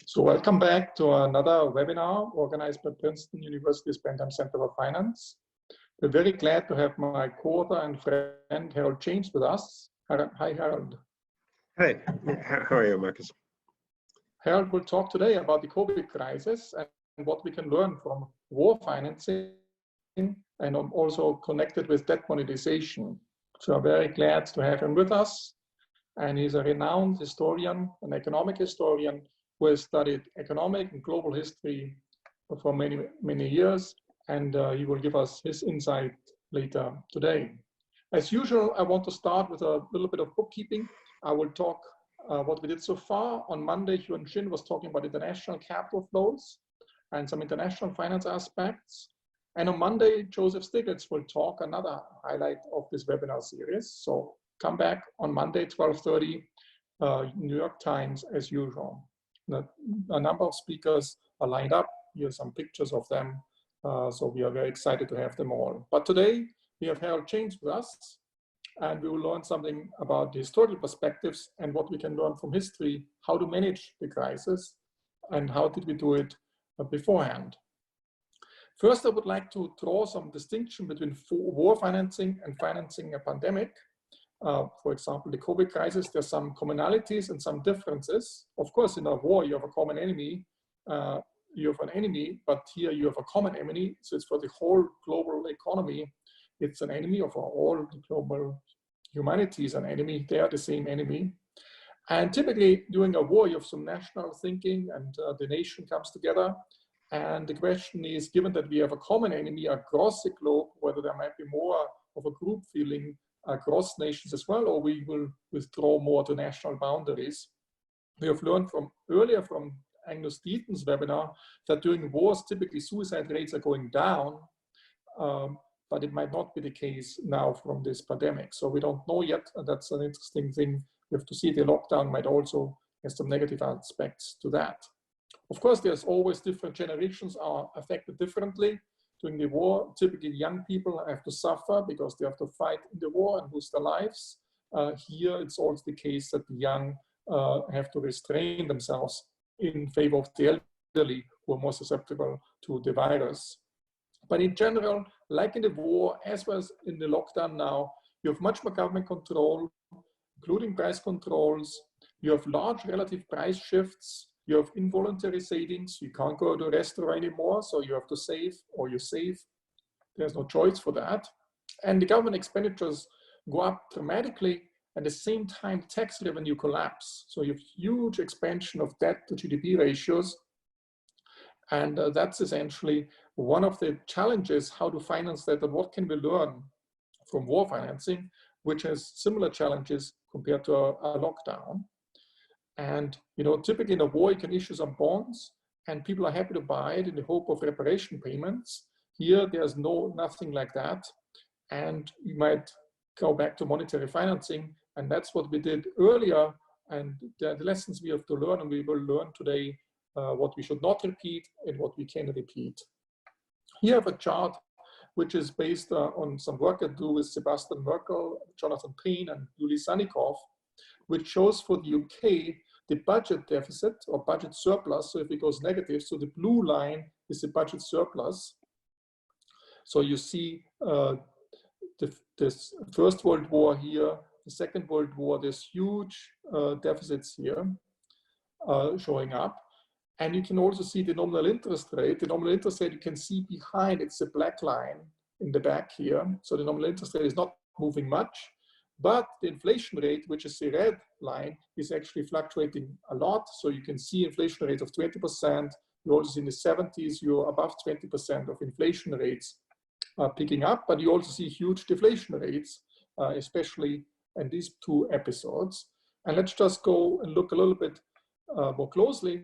So welcome back to another webinar organized by Princeton University's Bendheim Center for Finance. We're very glad to have my co-author and friend Harold James with us. Hi, Harold. Hi, how are you, Markus? Harold will talk today about the COVID crisis and what we can learn from war financing, and I'm also connected with debt monetization. So I'm very glad to have him with us. And he's a renowned historian, an economic historian, who has studied economic and global history for many, many years. And he will give us his insight later today. As usual, I want to start with a little bit of bookkeeping. I will talk what we did so far. On Monday, Hyun Shin was talking about international capital flows and some international finance aspects. And on Monday, Joseph Stiglitz will talk another highlight of this webinar series. So come back on Monday, 12:30, New York Times as usual. A number of speakers are lined up. Here are some pictures of them. So we are very excited to have them all. But today we have Harold James with us, and we will learn something about the historical perspectives and what we can learn from history, how to manage the crisis, and how did we do it beforehand. First, I would like to draw some distinction between war financing and financing a pandemic. For example, the COVID crisis, there's some commonalities and some differences. Of course, in a war, you have a common enemy, you have an enemy, but here you have a common enemy. So it's for the whole global economy. It's an enemy of all the global humanity is an enemy. They are the same enemy. And typically during a war, you have some national thinking and the nation comes together. And the question is, given that we have a common enemy across the globe, whether there might be more of a group feeling across nations as well, or we will withdraw more to national boundaries. We have learned from earlier from Agnes Deaton's webinar that during wars, typically suicide rates are going down, but it might not be the case now from this pandemic. So we don't know yet, and that's an interesting thing. We have to see the lockdown might also have some negative aspects to that. Of course, there's always different generations are affected differently. During the war, typically young people have to suffer because they have to fight in the war and lose their lives. Here, it's also the case that the young have to restrain themselves in favor of the elderly who are more susceptible to the virus. But in general, like in the war, as well as in the lockdown now, you have much more government control, including price controls. You have large relative price shifts. You have involuntary savings. You can't go to a restaurant anymore, so you have to save, or you save. There's no choice for that. And the government expenditures go up dramatically. At the same time, tax revenue collapse. So you have huge expansion of debt to GDP ratios. And that's essentially one of the challenges, how to finance that, and what can we learn from war financing, which has similar challenges compared to a lockdown. And typically in a war, you can issue some bonds and people are happy to buy it in the hope of reparation payments. Here, there's nothing like that. And you might go back to monetary financing, and that's what we did earlier. And the lessons we have to learn, and we will learn today what we should not repeat and what we can repeat. Here I have a chart which is based on some work I do with Sebastian Merkel, Jonathan Payne, and Yuli Sannikov, which shows for the UK the budget deficit or budget surplus. So if it goes negative, so the blue line is the budget surplus. So you see this First World War here, the Second World War, there's huge deficits here showing up. And you can also see the nominal interest rate. The nominal interest rate you can see behind, it's a black line in the back here. So the nominal interest rate is not moving much, but the inflation rate, which is the red line, is actually fluctuating a lot. So you can see inflation rate of 20%. You also see in the 70s, you're above 20% of inflation rates picking up, but you also see huge deflation rates, especially in these two episodes. And let's just go and look a little bit more closely.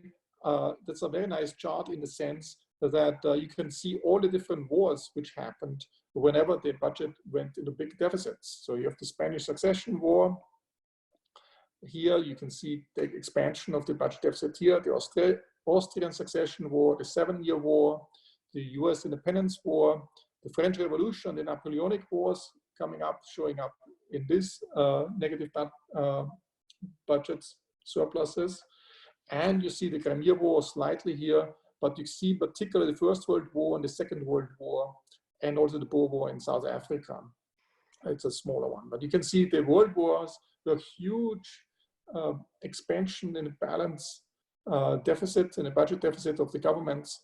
That's a very nice chart in the sense that you can see all the different wars which happened whenever the budget went into big deficits. So you have the Spanish Succession War. Here you can see the expansion of the budget deficit here, the Austrian Succession War, the 7-Year War, the US Independence War, the French Revolution, the Napoleonic Wars coming up, showing up in this negative budget surpluses. And you see the Crimea War slightly here, but you see particularly the First World War and the Second World War, and also the Boer War in South Africa. It's a smaller one, but you can see the world wars, the huge expansion in the balance deficit, in the budget deficit of the governments.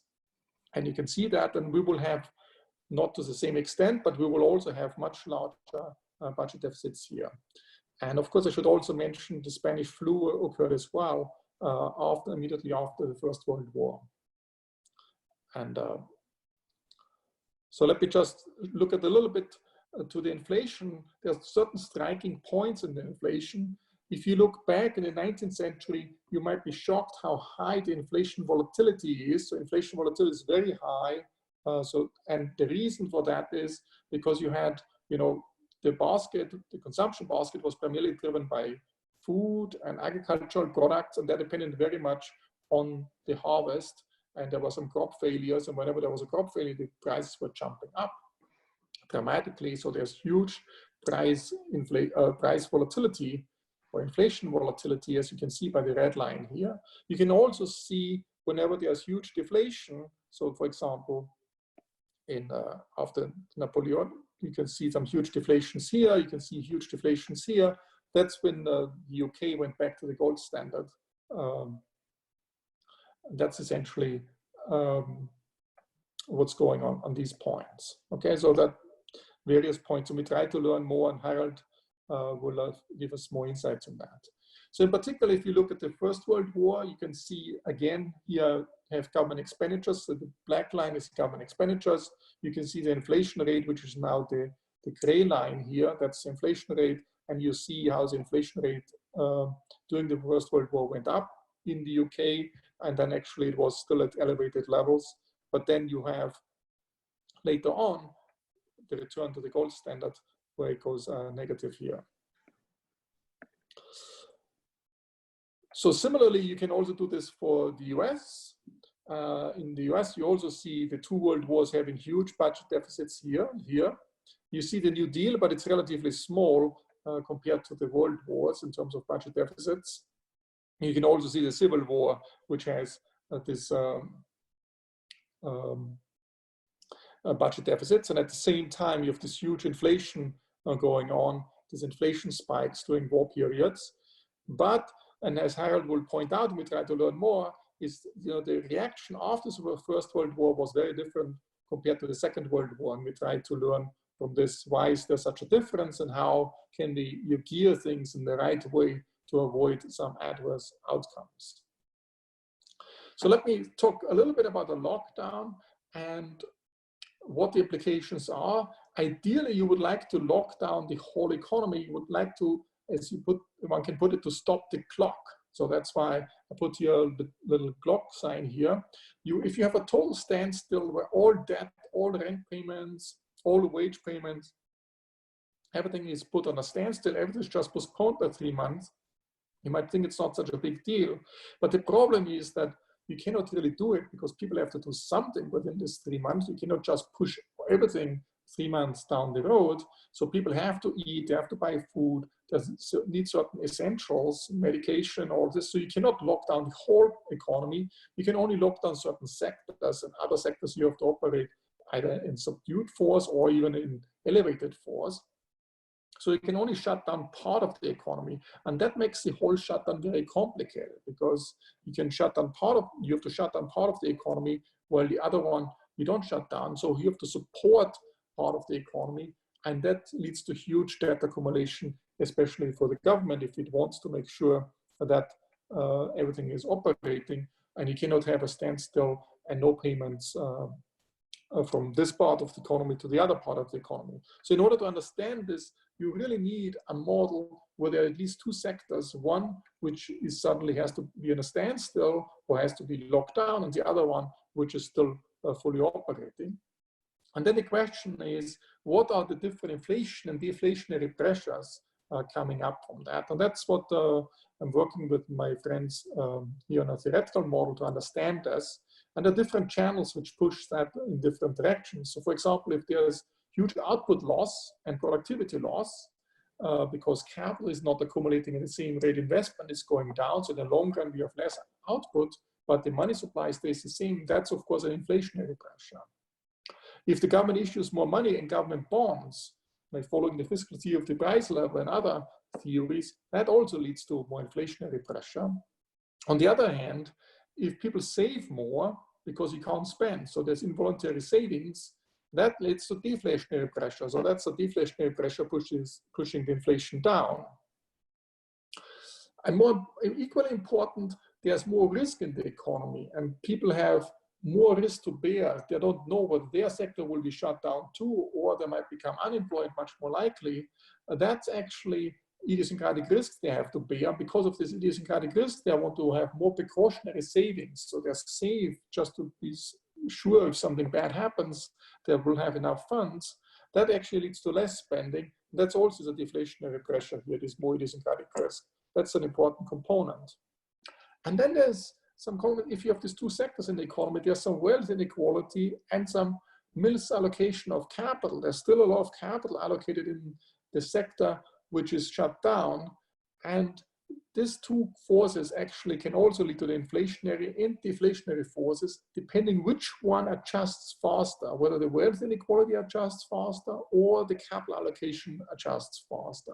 And you can see that, and we will have, not to the same extent, but we will also have much larger budget deficits here. And of course, I should also mention the Spanish flu occurred as well immediately after the First World War. And so let me just look at a little bit to the inflation. There's certain striking points in the inflation. If you look back in the 19th century, you might be shocked how high the inflation volatility is. So inflation volatility is very high. And the reason for that is because you had, the basket, the consumption basket was primarily driven by food and agricultural products, and that depended very much on the harvest. And there were some crop failures, and whenever there was a crop failure, the prices were jumping up dramatically. So there's huge price volatility or inflation volatility, as you can see by the red line here. You can also see whenever there's huge deflation. So for example, after Napoleon, you can see some huge deflations here. You can see huge deflations here. That's when the UK went back to the gold standard. That's essentially what's going on these points. Okay, so that various points, and we try to learn more, and Harald will give us more insights on that. So in particular, if you look at the First World War, you can see again here have government expenditures. So the black line is government expenditures. You can see the inflation rate, which is now the gray line here. That's the inflation rate, and you see how the inflation rate during the First World War went up in the UK, and then actually it was still at elevated levels. But then you have later on the return to the gold standard, where it goes negative here. So similarly, you can also do this for the US. In the US, you also see the two world wars having huge budget deficits here. You see the New Deal, but it's relatively small compared to the world wars in terms of budget deficits. You can also see the Civil War, which has this budget deficits, and at the same time you have this huge inflation going on, these inflation spikes during war periods. But, and as Harald will point out, and we try to learn more, is the reaction after the First World War was very different compared to the Second World War, and we try to learn from this, why is there such a difference, and how can you gear things in the right way to avoid some adverse outcomes. So let me talk a little bit about the lockdown and what the implications are. Ideally, you would like to lock down the whole economy. You would like to, as one can put it, to stop the clock. So that's why I put here a little clock sign here. If you have a total standstill where all debt, all rent payments, all wage payments, everything is put on a standstill, everything is just postponed by 3 months, you might think it's not such a big deal. But the problem is that you cannot really do it because people have to do something within this 3 months. You cannot just push everything 3 months down the road. So people have to eat, they have to buy food, they need certain essentials, medication, all this. So you cannot lock down the whole economy. You can only lock down certain sectors, and other sectors you have to operate either in subdued force or even in elevated force. So you can only shut down part of the economy, and that makes the whole shutdown very complicated because you have to shut down part of the economy while the other one you don't shut down. So you have to support part of the economy, and that leads to huge debt accumulation, especially for the government if it wants to make sure that everything is operating, and you cannot have a standstill and no payments from this part of the economy to the other part of the economy. So in order to understand this, you really need a model where there are at least two sectors, one which suddenly has to be in a standstill or has to be locked down, and the other one which is still fully operating. And then the question is, what are the different inflation and deflationary pressures coming up from that? And that's what I'm working with my friends here on a theoretical model to understand this. And there are different channels which push that in different directions. So for example, if there's huge output loss and productivity loss, because capital is not accumulating at the same rate, investment is going down, so in the long run we have less output, but the money supply stays the same. That's of course an inflationary pressure. If the government issues more money in government bonds, like following the fiscal theory of the price level and other theories, that also leads to more inflationary pressure. On the other hand, if people save more because you can't spend, so there's involuntary savings, that leads to deflationary pressure. So that's a deflationary pressure pushing the inflation down. And more equally important, there's more risk in the economy, and people have more risk to bear. They don't know whether their sector will be shut down too, or they might become unemployed, much more likely. That's actually idiosyncratic risks they have to bear. Because of this idiosyncratic risk, they want to have more precautionary savings. So they're saved just to be sure if something bad happens, they will have enough funds. That actually leads to less spending. That's also the deflationary pressure here, this more idiosyncratic risk. That's an important component. And then there's some comment, if you have these two sectors in the economy, there's some wealth inequality and some misallocation of capital. There's still a lot of capital allocated in the sector which is shut down. And these two forces actually can also lead to the inflationary and deflationary forces, depending which one adjusts faster, whether the wealth inequality adjusts faster or the capital allocation adjusts faster.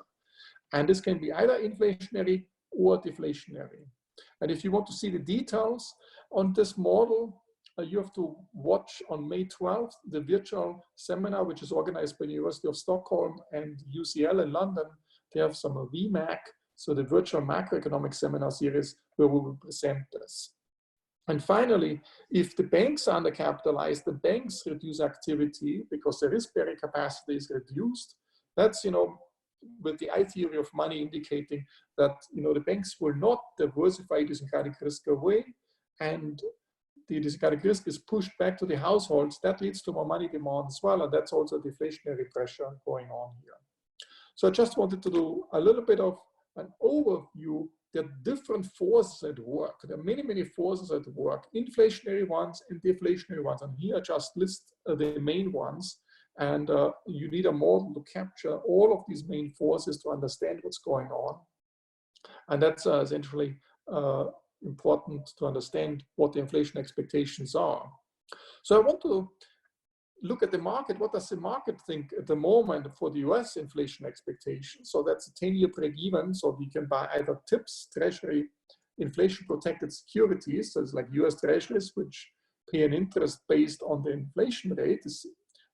And this can be either inflationary or deflationary. And if you want to see the details on this model, you have to watch on May 12th, the virtual seminar, which is organized by the University of Stockholm and UCL in London. They have some VMAC, so the virtual macroeconomic seminar series, where we will present this. And finally, if the banks are undercapitalized, the banks reduce activity because the risk-bearing capacity is reduced. That's, with the I theory of money indicating that, the banks will not diversify idiosyncratic risk away, and the idiosyncratic risk is pushed back to the households. That leads to more money demand as well, and that's also deflationary pressure going on here. So I just wanted to do a little bit of an overview. There are different forces at work. There are many, many forces at work, inflationary ones and deflationary ones. And here I just list the main ones. And you need a model to capture all of these main forces to understand what's going on. And that's essentially important to understand what the inflation expectations are. So I want to look at the market. What does the market think at the moment for the US inflation expectation? So that's a 10-year break-even. So we can buy either TIPS, Treasury, inflation-protected securities. So it's like US Treasuries, which pay an interest based on the inflation rate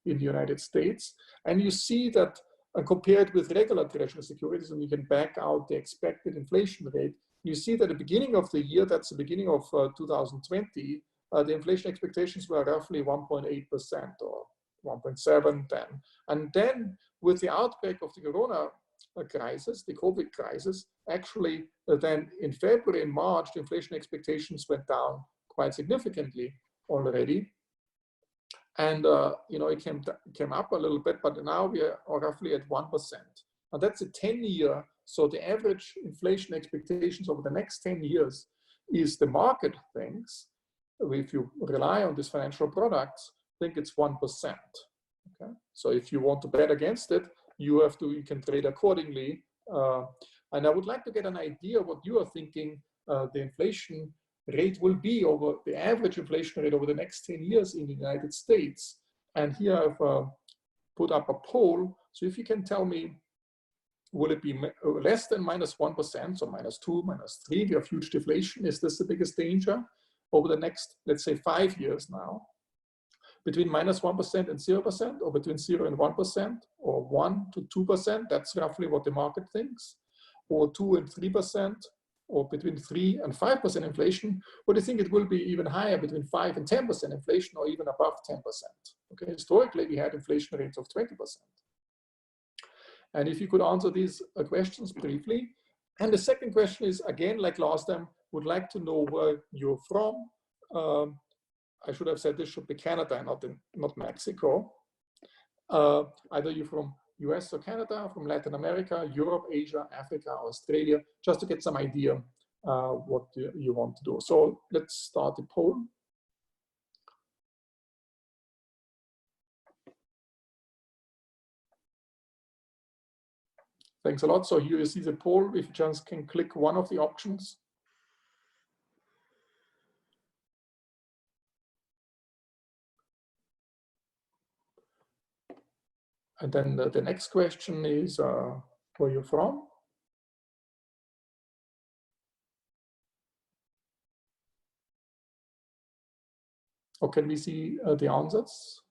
in the United States. And you see that compared with regular Treasury securities, and you can back out the expected inflation rate, you see that at the beginning of the year, that's the beginning of 2020, the inflation expectations were roughly 1.8% or 1.7 then. And then with the outbreak of the Corona crisis, the COVID crisis, actually then in February and March, the inflation expectations went down quite significantly already. And it came up a little bit, but now we are roughly at 1%. Now that's a 10-year, so the average inflation expectations over the next 10 years is the market thinks, if you rely on these financial products, think it's 1%. Okay? So if you want to bet against it, you can trade accordingly. And I would like to get an idea what you are thinking the inflation rate will be over the average inflation rate over the next 10 years in the United States. And here I've put up a poll. So if you can tell me, will it be less than -1%, so -2, -3, we have huge deflation? Is this the biggest danger over the next, let's say, 5 years now? Between -1% and 0%, or between 0 and 1%, or 1 to 2%, that's roughly what the market thinks, or 2 and 3%, or between 3 and 5% inflation, or do you think it will be even higher, between 5 and 10% inflation, or even above 10%? Okay, historically, we had inflation rates of 20%. And if you could answer these questions briefly. And the second question is, again, like last time, would like to know where you're from. I should have said this should be Canada, not Mexico. Either you're from US or Canada, from Latin America, Europe, Asia, Africa, Australia, just to get some idea what you want to do. So let's start the poll. Thanks a lot. So here you see the poll. If you just can click one of the options. And then the next question is, where you're from? Or can we see the answers?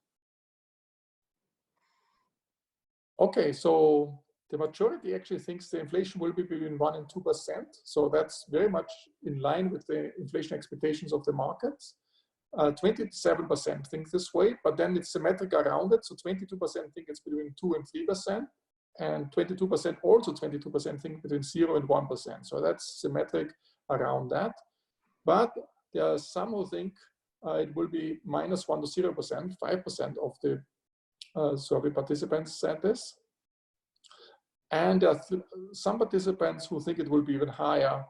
Okay, so the majority actually thinks the inflation will be between 1% and 2%. So that's very much in line with the inflation expectations of the markets. 27% think this way, but then it's symmetric around it. So 22% think it's between 2% and 3%, and 22% also 22% think between 0% and 1%. So that's symmetric around that. But there are some who think it will be -1% to 0%. 5% of the survey participants said this. And there are some participants who think it will be even higher,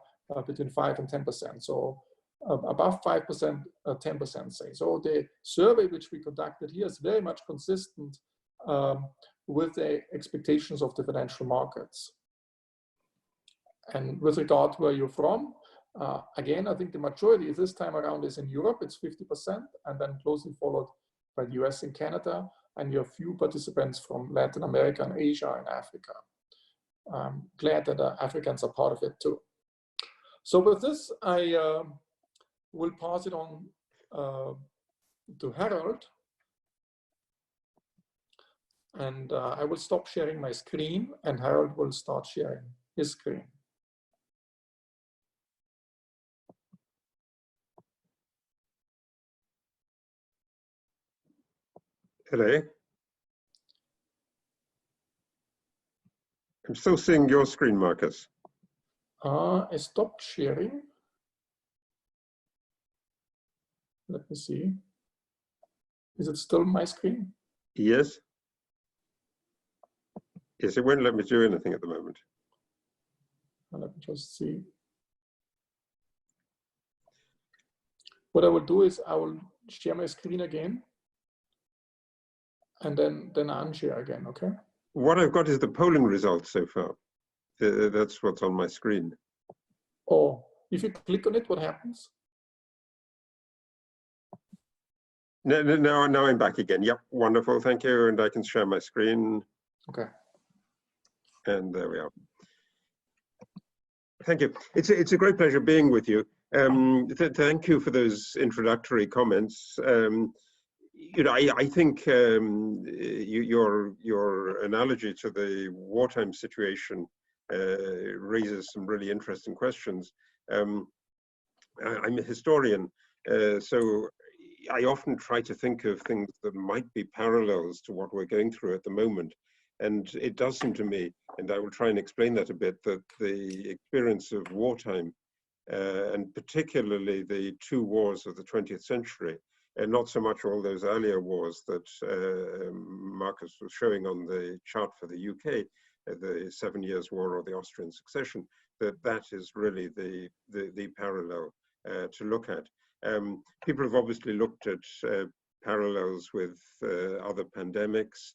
between 5% and 10%. So above 5%, 10% say. So the survey which we conducted here is very much consistent with the expectations of the financial markets. And with regard to where you're from, again, I think the majority this time around is in Europe, it's 50%, and then closely followed by the US and Canada, and you have few participants from Latin America and Asia and Africa. I'm glad that Africans are part of it too. So with this, I will pass it on to Harold. And I will stop sharing my screen, and Harold will start sharing his screen. Hello. I'm still seeing your screen, Markus. I stopped sharing. Let me see. Is it still my screen? Yes. Yes, it won't let me do anything at the moment. Let me just see. What I will do is I will share my screen again, and then unshare again, okay? What I've got is the polling results so far. That's what's on my screen. Oh, if you click on it, what happens? No, now I'm back again. Yep, wonderful, thank you. And I can share my screen. Okay. And there we are. Thank you. It's a great pleasure being with you. Thank you for those introductory comments. You know, I think your analogy to the wartime situation raises some really interesting questions. I'm a historian, so I often try to think of things that might be parallels to what we're going through at the moment. And it does seem to me, and I will try and explain that a bit, that the experience of wartime, and particularly the two wars of the 20th century, and not so much all those earlier wars that Markus was showing on the chart for the UK, the 7 Years' War or the Austrian Succession, that is really the parallel to look at. People have obviously looked at parallels with other pandemics.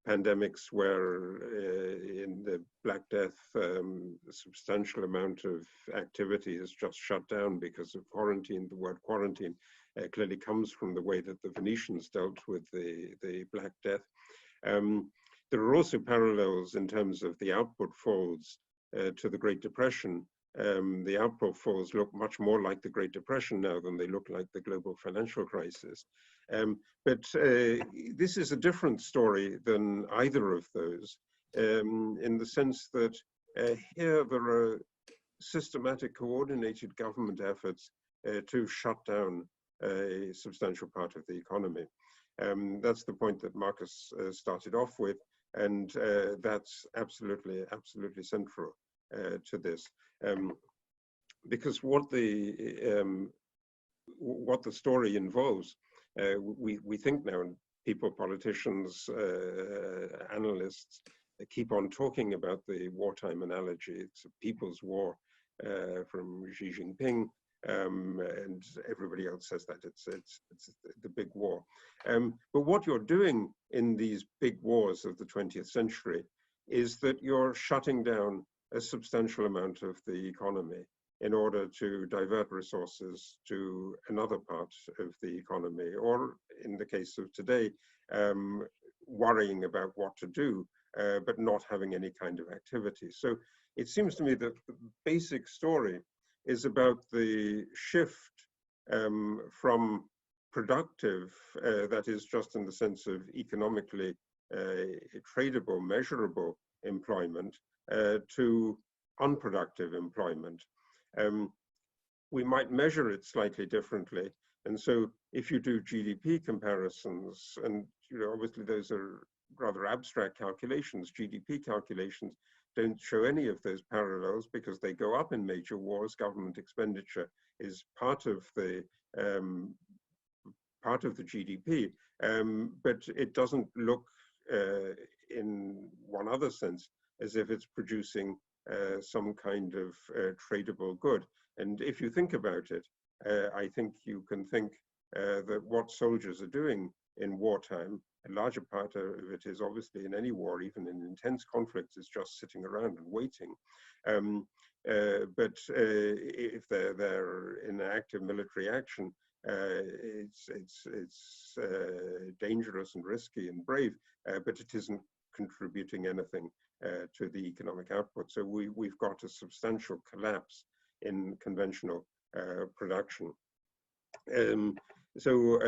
Pandemics where in the Black Death, a substantial amount of activity is just shut down because of quarantine. The word quarantine clearly comes from the way that the Venetians dealt with the Black Death. There are also parallels in terms of the output falls to the Great Depression. The output falls look much more like the Great Depression now than they look like the global financial crisis. But this is a different story than either of those, in the sense that here there are systematic, coordinated government efforts to shut down a substantial part of the economy. That's the point that Markus started off with, and that's absolutely central to this. Because what the story involves, we think now, and people, politicians, analysts, keep on talking about the wartime analogy. It's a people's war from Xi Jinping, and everybody else says that it's the big war. But what you're doing in these big wars of the 20th century is that you're shutting down a substantial amount of the economy in order to divert resources to another part of the economy, or in the case of today, worrying about what to do, but not having any kind of activity. So it seems to me that the basic story is about the shift from productive, that is just in the sense of economically tradable, measurable employment, to unproductive employment. We might measure it slightly differently. And so if you do GDP comparisons, and obviously those are rather abstract calculations, GDP calculations don't show any of those parallels because they go up in major wars. Government expenditure is part of the GDP, but it doesn't look in one other sense as if it's producing some kind of tradable good. And if you think about it, I think you can think that what soldiers are doing in wartime, a larger part of it is obviously in any war, even in intense conflicts, is just sitting around and waiting. But if they're in active military action, it's dangerous and risky and brave, but it isn't contributing anything to the economic output. So we've got a substantial collapse in conventional production. So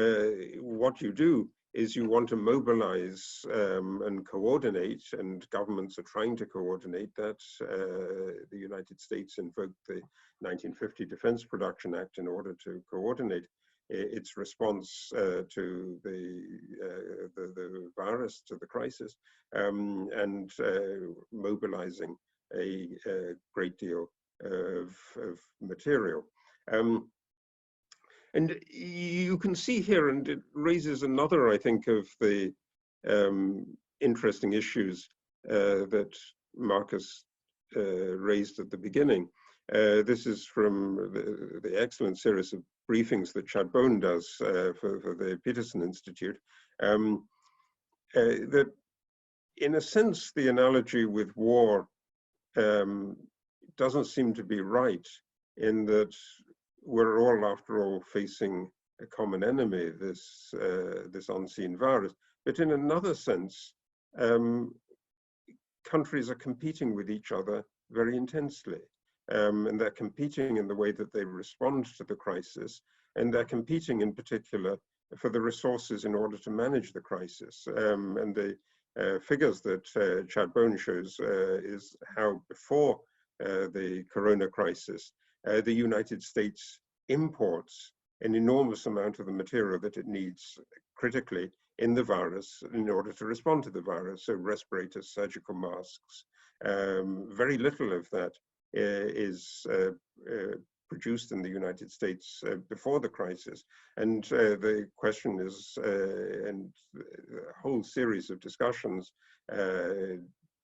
what you do is you want to mobilize and coordinate, and governments are trying to coordinate that. The United States invoked the 1950 Defense Production Act in order to coordinate its response to the virus, to the crisis, and mobilizing a great deal of material. And you can see here, and it raises another, I think, of the interesting issues that Markus raised at the beginning. This is from the excellent series of briefings that Chad Bowen does for the Peterson Institute, that in a sense, the analogy with war doesn't seem to be right, in that we're all, after all, facing a common enemy, this unseen virus. But in another sense, countries are competing with each other very intensely. And they're competing in the way that they respond to the crisis. And they're competing in particular for the resources in order to manage the crisis. And the figures that Chad Bowen shows is how before the corona crisis, the United States imports an enormous amount of the material that it needs critically in the virus in order to respond to the virus. So respirators, surgical masks, very little of that is produced in the United States before the crisis. And the question is, and a whole series of discussions,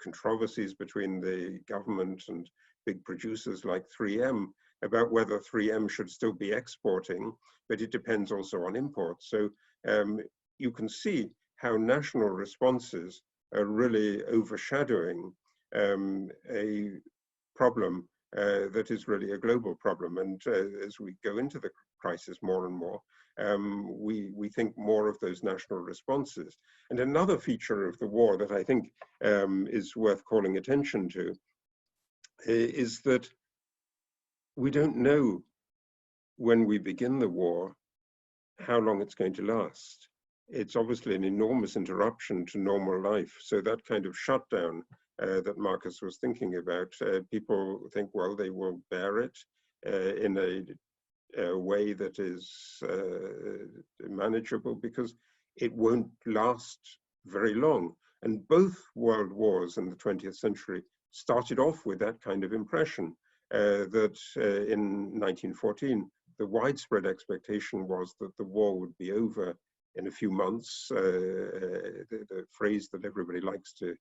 controversies between the government and big producers like 3M about whether 3M should still be exporting, but it depends also on imports. So you can see how national responses are really overshadowing a problem that is really a global problem. And as we go into the crisis more and more, we think more of those national responses. And another feature of the war that I think is worth calling attention to is that we don't know when we begin the war how long it's going to last. It's obviously an enormous interruption to normal life. So that kind of shutdown that Markus was thinking about, people think, well, they will bear it in a way that is manageable because it won't last very long. And both world wars in the 20th century started off with that kind of impression that in 1914, the widespread expectation was that the war would be over in a few months. The phrase that everybody likes to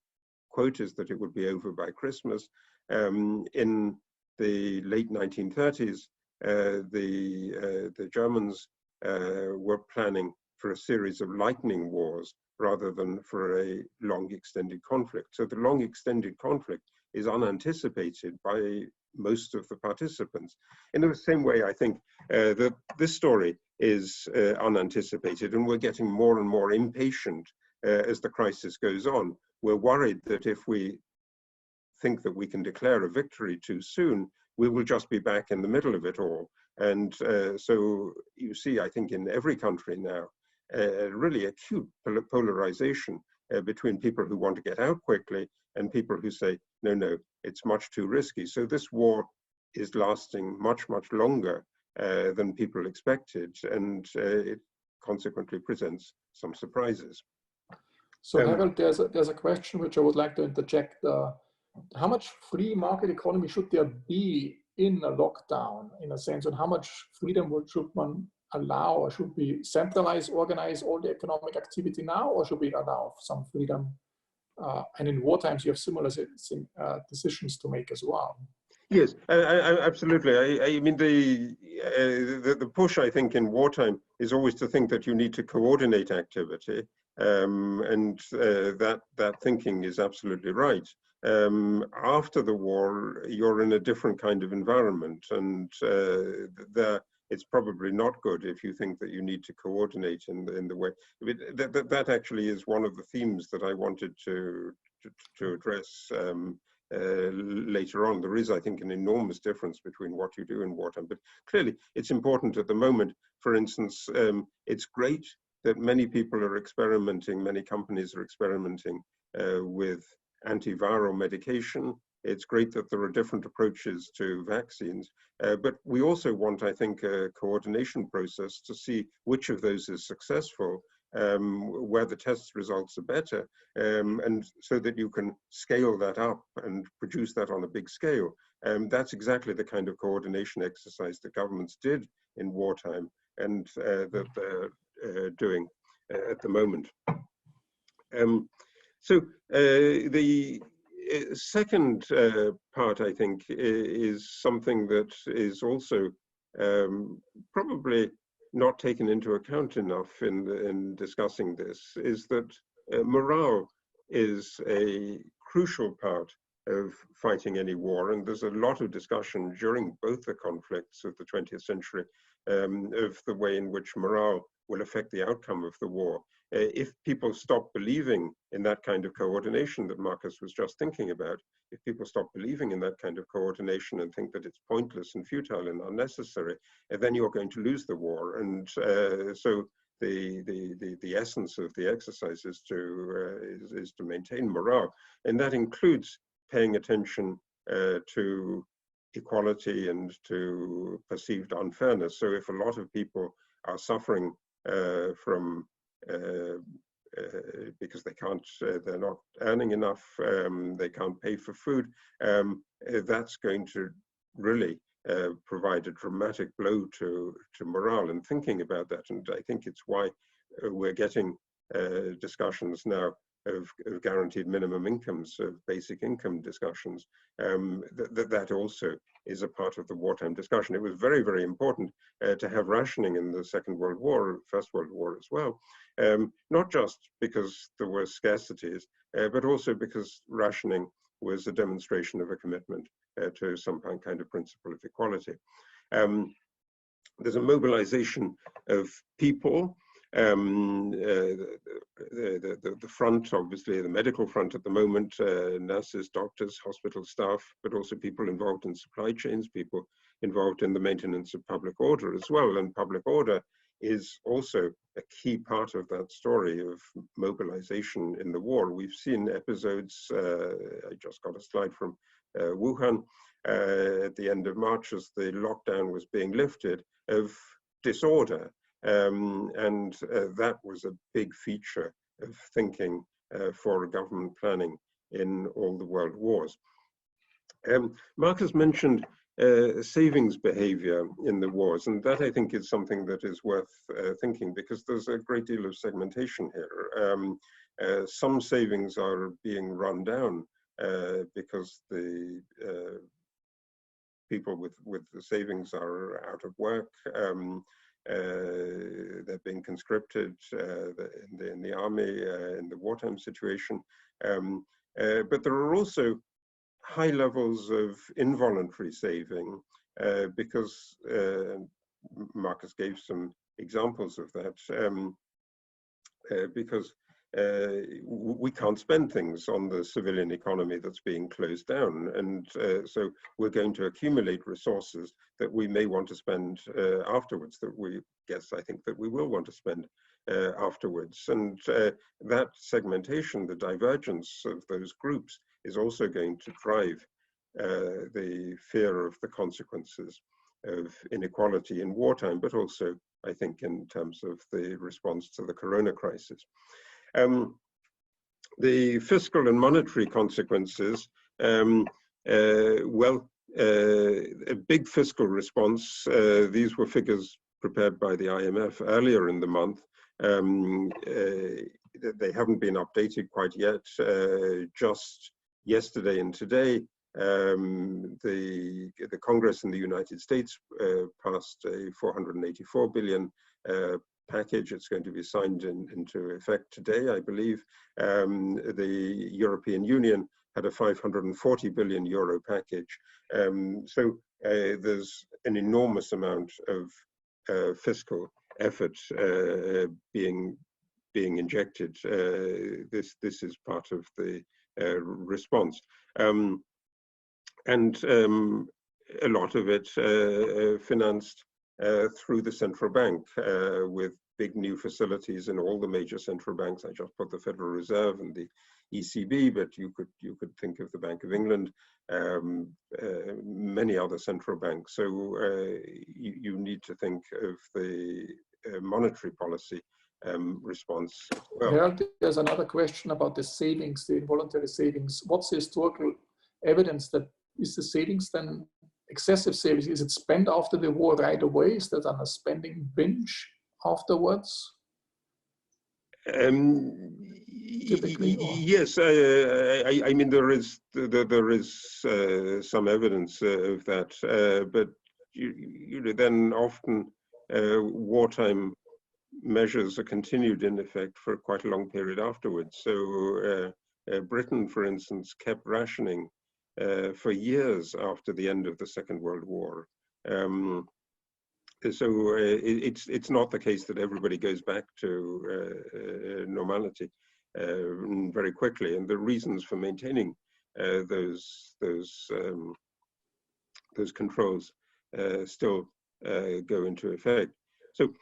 quote is that it would be over by Christmas. In the late 1930s, the Germans were planning for a series of lightning wars rather than for a long extended conflict. So the long extended conflict is unanticipated by most of the participants. In the same way, I think that this story is unanticipated, and we're getting more and more impatient as the crisis goes on. We're worried that if we think that we can declare a victory too soon, we will just be back in the middle of it all. And so you see, I think in every country now, really acute polarization between people who want to get out quickly and people who say, no, no, it's much too risky. So this war is lasting much, much longer than people expected, and it consequently presents some surprises. So Harold, there's a question which I would like to interject. How much free market economy should there be in a lockdown, in a sense, and how much freedom should one allow, or should we centralize, organize all the economic activity now, or should we allow some freedom? And in war times, you have similar decisions to make as well. Yes, absolutely. I mean, the push, I think, in wartime is always to think that you need to coordinate activity, and that thinking is absolutely right. After the war, you're in a different kind of environment, and it's probably not good if you think that you need to coordinate in the way. I mean, that actually is one of the themes that I wanted to address later on. There is, I think, an enormous difference between what you do in wartime, but clearly it's important at the moment. For instance, it's great that many people are experimenting, many companies are experimenting with antiviral medication. It's great that there are different approaches to vaccines, but we also want, I think, a coordination process to see which of those is successful, where the test results are better, and so that you can scale that up and produce that on a big scale. That's exactly the kind of coordination exercise that governments did in wartime, and that they're doing at the moment. So the second part, I think, is something that is also probably not taken into account enough in discussing this, is that morale is a crucial part of fighting any war. And there's a lot of discussion during both the conflicts of the 20th century of the way in which morale will affect the outcome of the war. If people stop believing in that kind of coordination that Markus was just thinking about, if people stop believing in that kind of coordination and think that it's pointless and futile and unnecessary, then you're going to lose the war. And so the essence of the exercise is to maintain morale, and that includes paying attention to equality and to perceived unfairness. So if a lot of people are suffering from because they can't, they're not earning enough, they can't pay for food, that's going to really provide a dramatic blow to morale and thinking about that. And I think it's why we're getting discussions now of guaranteed minimum incomes, of basic income discussions. That also is a part of the wartime discussion. It was very, very important to have rationing in the Second World War, First World War as well, not just because there were scarcities, but also because rationing was a demonstration of a commitment to some kind of principle of equality. There's a mobilization of people. The front, obviously, the medical front at the moment, nurses, doctors, hospital staff, but also people involved in supply chains, people involved in the maintenance of public order as well. And public order is also a key part of that story of mobilization in the war. We've seen episodes, I just got a slide from Wuhan at the end of March as the lockdown was being lifted, of disorder. And that was a big feature of thinking for government planning in all the world wars. Markus mentioned savings behavior in the wars, and that I think is something that is worth thinking, because there's a great deal of segmentation here. Some savings are being run down because the people with the savings are out of work. they're being conscripted in the army in the wartime situation. But there are also high levels of involuntary saving because Markus gave some examples of that, because we can't spend things on the civilian economy that's being closed down. And so we're going to accumulate resources that we may want to spend afterwards, I think that we will want to spend afterwards. And that segmentation, the divergence of those groups, is also going to drive the fear of the consequences of inequality in wartime, but also, I think, in terms of the response to the corona crisis. The fiscal and monetary consequences, a big fiscal response. These were figures prepared by the IMF earlier in the month. They haven't been updated quite yet. Just yesterday and today, the Congress in the United States passed a $484 billion package. It's going to be signed into effect today, I believe. The European Union had a 540 billion euro package. So there's an enormous amount of fiscal effort being injected. This is part of the response. And a lot of it financed through the central bank with big new facilities in all the major central banks. I just put the Federal Reserve and the ECB, but you could think of the Bank of England, many other central banks. So you need to think of the monetary policy response as well. Harold, there's another question about the savings, the involuntary savings. What's the historical evidence that is the savings then excessive savings? Is it spent after the war right away? Is that on a spending binge afterwards? Yes, I mean there is some evidence of that, but you know, then often wartime measures are continued in effect for quite a long period afterwards. So Britain, for instance, kept rationing for years after the end of the Second World War. So it's not the case that everybody goes back to normality very quickly, and the reasons for maintaining those controls still go into effect. So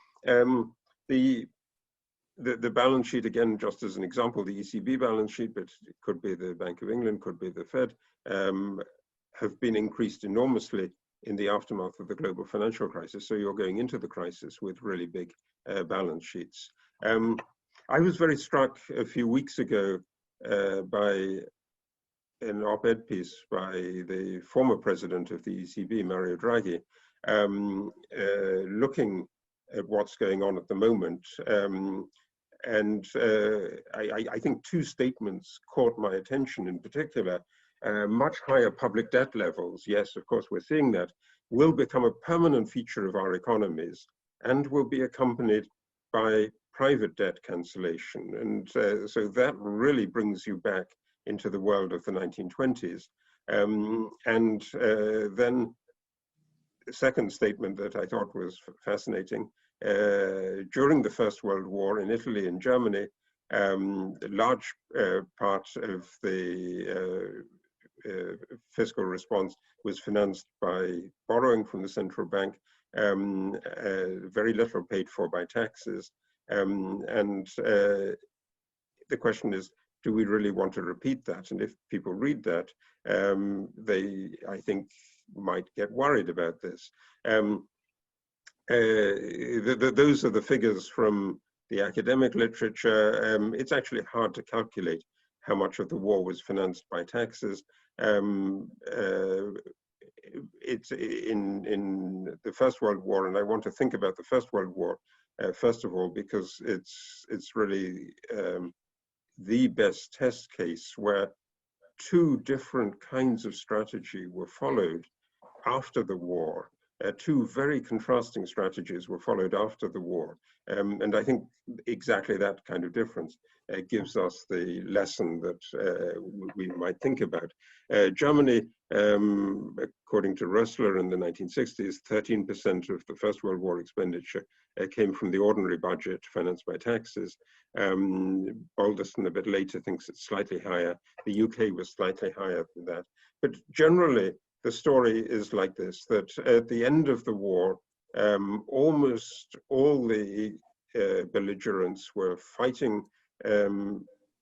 the balance sheet, again, just as an example, the ECB balance sheet, but it could be the Bank of England, could be the Fed, have been increased enormously in the aftermath of the global financial crisis. So you're going into the crisis with really big balance sheets. I was very struck a few weeks ago by an op-ed piece by the former president of the ECB, Mario Draghi, looking at what's going on at the moment. And I think two statements caught my attention in particular. Much higher public debt levels, yes, of course, we're seeing that, will become a permanent feature of our economies and will be accompanied by private debt cancellation. And so that really brings you back into the world of the 1920s. And then the second statement that I thought was fascinating, during the First World War in Italy and Germany, a large part of the fiscal response was financed by borrowing from the central bank, very little paid for by taxes. And the question is, do we really want to repeat that? And if people read that, they, I think, might get worried about this. Those are the figures from the academic literature. It's actually hard to calculate how much of the war was financed by taxes. It's in the First World War, and I want to think about the First World War first of all, because it's really the best test case where two different kinds of strategy were followed after the war. two very contrasting strategies were followed after the war. And I think exactly that kind of difference gives us the lesson that we might think about. Germany, according to Rössler in the 1960s, 13% of the First World War expenditure came from the ordinary budget financed by taxes. Balderston a bit later thinks it's slightly higher. The UK was slightly higher than that. But generally, the story is like this, that at the end of the war, almost all the belligerents were fighting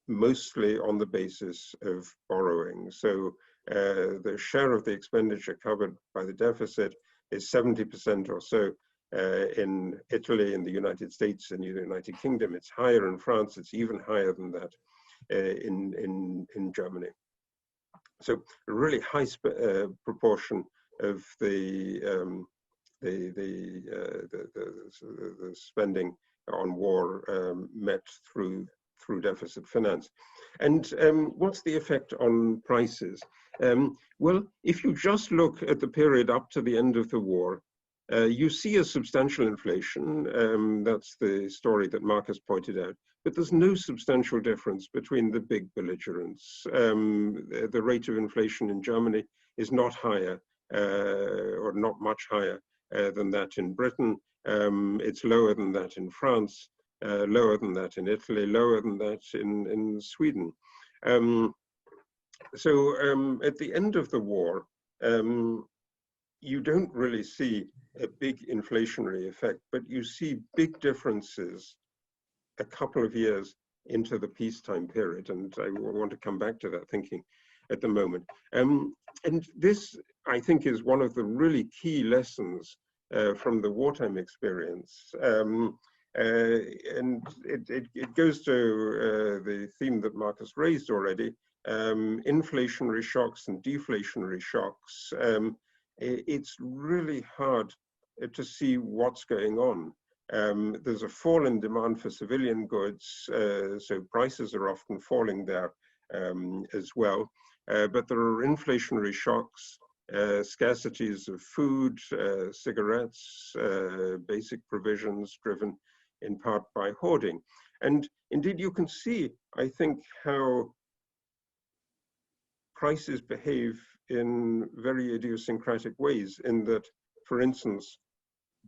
mostly on the basis of borrowing. So the share of the expenditure covered by the deficit is 70% or so in Italy, in the United States, and the United Kingdom. It's higher in France. It's even higher than that in Germany. So a really high proportion of the spending on war met through deficit finance. And what's the effect on prices? Well, if you just look at the period up to the end of the war, you see a substantial inflation. That's the story that Markus pointed out. But there's no substantial difference between the big belligerents. The rate of inflation in Germany is not higher, or not much higher than that in Britain. It's lower than that in France, lower than that in Italy, lower than that in Sweden. So at the end of the war, you don't really see a big inflationary effect, but you see big differences a couple of years into the peacetime period. And I want to come back to that thinking at the moment. And this, I think, is one of the really key lessons from the wartime experience. And it goes to the theme that Markus raised already, inflationary shocks and deflationary shocks. It's really hard to see what's going on. There's a fall in demand for civilian goods, so prices are often falling there as well. But there are inflationary shocks, scarcities of food, cigarettes, basic provisions driven in part by hoarding. And indeed, you can see, I think, how prices behave in very idiosyncratic ways, in that, for instance,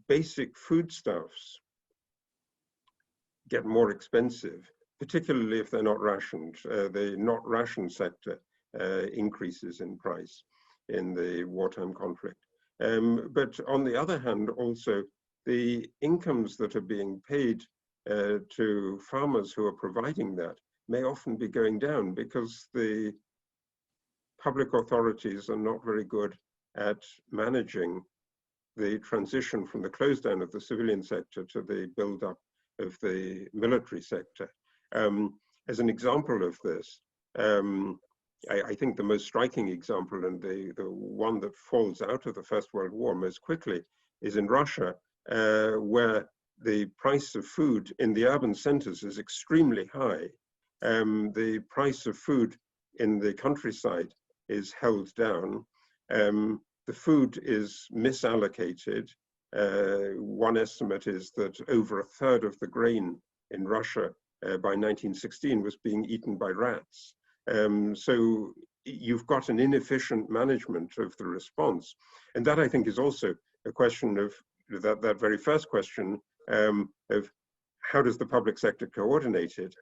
basic foodstuffs get more expensive, particularly if they're not rationed. The not rationed sector increases in price in the wartime conflict. But on the other hand, also, the incomes that are being paid to farmers who are providing that may often be going down because the public authorities are not very good at managing the transition from the close down of the civilian sector to the build up of the military sector. As an example of this, I think the most striking example, and the one that falls out of the First World War most quickly, is in Russia, where the price of food in the urban centers is extremely high. The price of food in the countryside is held down. The food is misallocated. One estimate is that over a third of the grain in Russia by 1916 was being eaten by rats. So you've got an inefficient management of the response. And that, I think, is also a question of that very first question of how does the public sector coordinate it?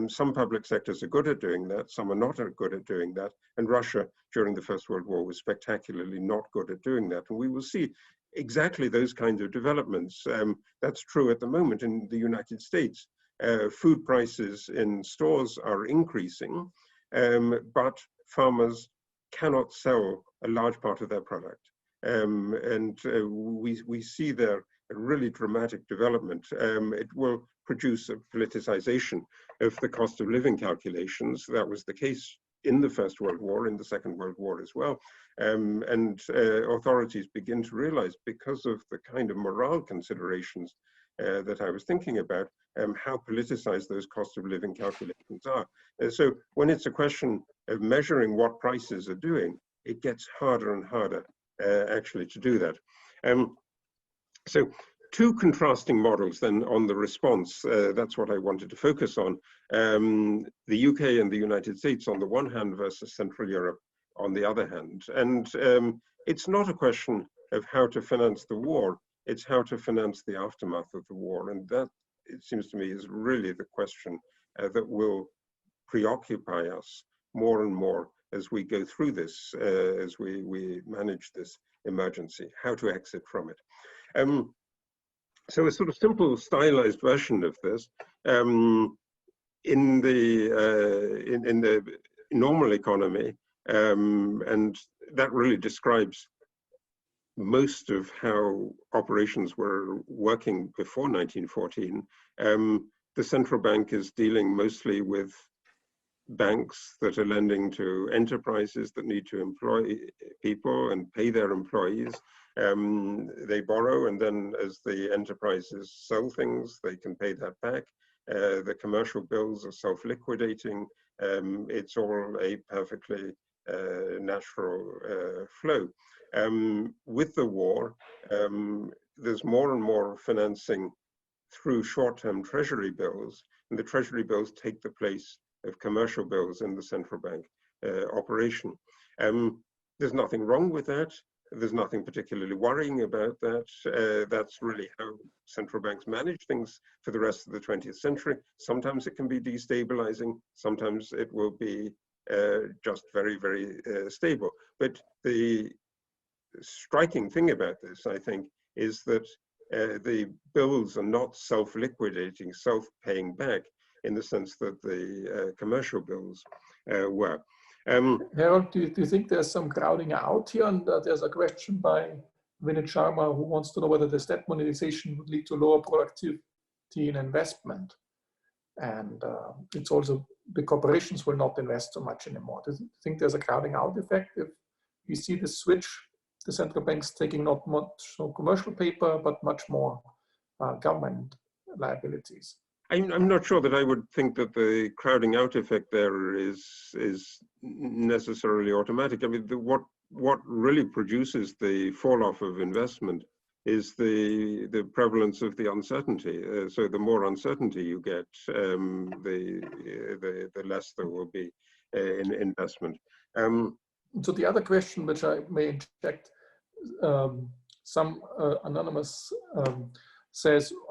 Some public sectors are good at doing that, some are not good at doing that, and Russia during the First World War was spectacularly not good at doing that. And we will see exactly those kinds of developments. That's true at the moment in the United States. Food prices in stores are increasing, but farmers cannot sell a large part of their product. And we see there a really dramatic development. It will produce a politicization of the cost of living calculations. That was the case in the First World War, in the Second World War as well. And authorities begin to realize, because of the kind of morale considerations that I was thinking about, how politicized those cost of living calculations are. So when it's a question of measuring what prices are doing, it gets harder and harder actually to do that. So two contrasting models then on the response. That's what I wanted to focus on. The UK and the United States on the one hand versus Central Europe on the other hand. And it's not a question of how to finance the war, it's how to finance the aftermath of the war. And that, it seems to me, is really the question that will preoccupy us more and more as we go through this, as we manage this emergency, how to exit from it. So a sort of simple stylized version of this, in the normal economy, and that really describes most of how operations were working before 1914, the central bank is dealing mostly with banks that are lending to enterprises that need to employ people and pay their employees. They borrow, and then as the enterprises sell things, they can pay that back. The commercial bills are self-liquidating. It's all a perfectly natural flow. With the war, there's more and more financing through short-term treasury bills, and the treasury bills take the place of commercial bills in the central bank operation. There's nothing wrong with that. There's nothing particularly worrying about that. That's really how central banks manage things for the rest of the 20th century. Sometimes it can be destabilizing. Sometimes it will be just very, very stable. But the striking thing about this, I think, is that the bills are not self-liquidating, self-paying back in the sense that the commercial bills were. Harold, do you think there's some crowding out here? And there's a question by Vinit Sharma who wants to know whether the debt monetization would lead to lower productivity in investment. And it's also the corporations will not invest so much anymore. Do you think there's a crowding out effect if you see the switch, the central banks taking not much commercial paper, but much more government liabilities? I'm not sure that I would think that the crowding out effect there is necessarily automatic. I mean, what really produces the fall off of investment is the prevalence of the uncertainty. So the more uncertainty you get, the less there will be in investment. So the other question, which I may inject, some anonymous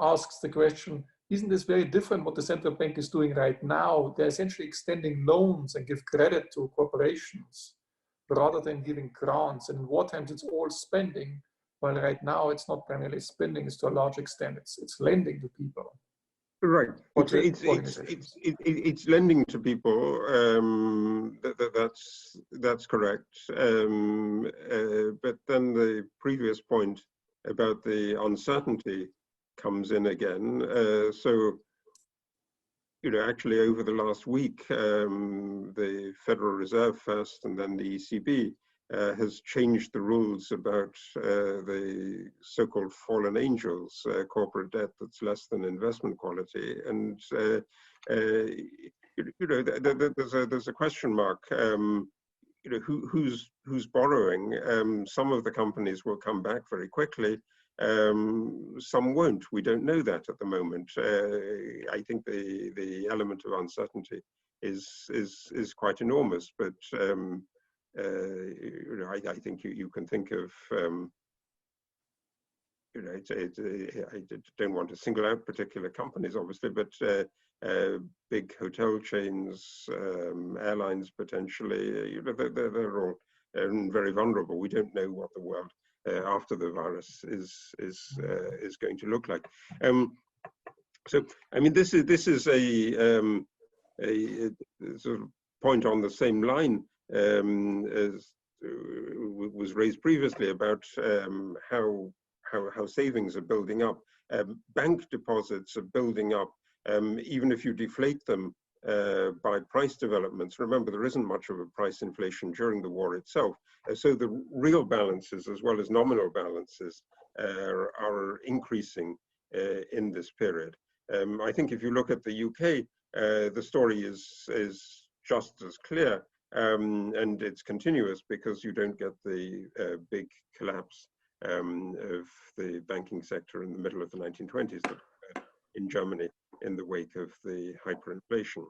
asks the question, isn't this very different what the central bank is doing right now? They're essentially extending loans and give credit to corporations rather than giving grants. And in war times, it's all spending, while right now it's not primarily spending, it's to a large extent, it's lending to people. Right. It's lending to people. That's correct. But then the previous point about the uncertainty comes in again. So, actually over the last week, the Federal Reserve first and then the ECB has changed the rules about the so-called fallen angels, corporate debt that's less than investment quality. And, there's a question mark, who's borrowing? Some of the companies will come back very quickly. Some won't. We don't know that at the moment. I think the element of uncertainty is quite enormous, but I think you can think of I don't want to single out particular companies, obviously, but big hotel chains, airlines potentially. They're all very vulnerable. We don't know what the world after the virus is going to look like. So I mean, this is a sort of point on the same line as was raised previously about how savings are building up. Bank deposits are building up, even if you deflate them by price developments. Remember, there isn't much of a price inflation during the war itself. So the real balances as well as nominal balances are increasing in this period. I think if you look at the UK, the story is just as clear, and it's continuous because you don't get the big collapse of the banking sector in the middle of the 1920s that occurred in Germany in the wake of the hyperinflation.